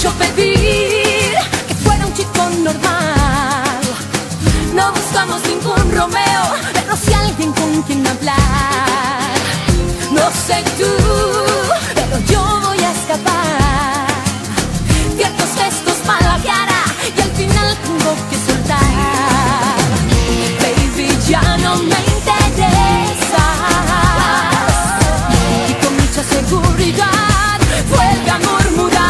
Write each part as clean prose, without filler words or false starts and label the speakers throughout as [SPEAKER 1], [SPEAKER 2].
[SPEAKER 1] mucho pedir que fuera un chico normal. No buscamos ningún Romeo, pero sí alguien con quien hablar. No sé tú, pero yo voy a escapar. Ciertos gestos, mala cara, y al final tengo que soltar. Baby, ya no me interesa. Y con mucha seguridad vuelve a murmurar.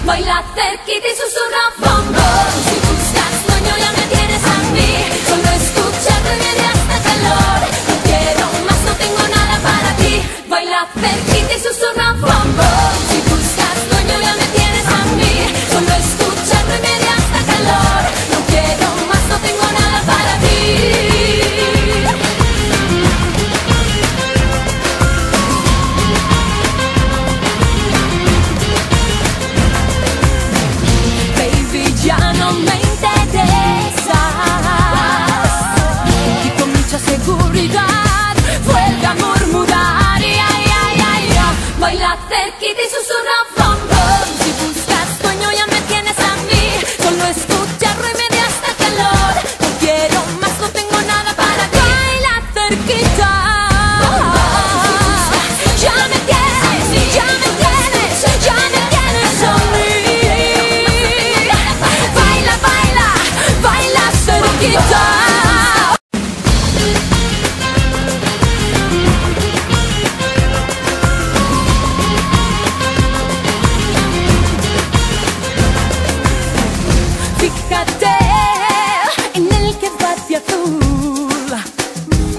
[SPEAKER 1] Baila cerquita y susurra bom bom. Si buscas sueño ya me tienes a mí. Solo escucharte me da hasta calor. No quiero más, no tengo nada para ti. Baila cerquita y susurra bom bom. Si buscas sueño ya me tienes a mí. Solo escucharte me da hasta calor. No quiero más, no tengo nada para ti. Ya no me interesa. Y con mucha seguridad vuelve a murmurar. Baila cerquita y susurra bom bom. Si buscas sueño ya me tienes a mí. Solo escucharlo y me da hasta calor. No quiero más, no tengo nada para ti. Baila cerquita. Ya me tienes, ya me tienes, ya me tienes a mí. Fíjate en el que va hacia azul,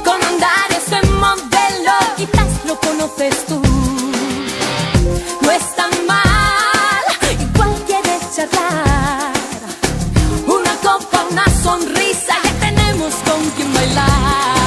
[SPEAKER 1] con andar ese modelo, quizás lo conoces tú. No es tan mal, igual quiere charlar. Una copa, una sonrisa, ya tenemos con quien bailar.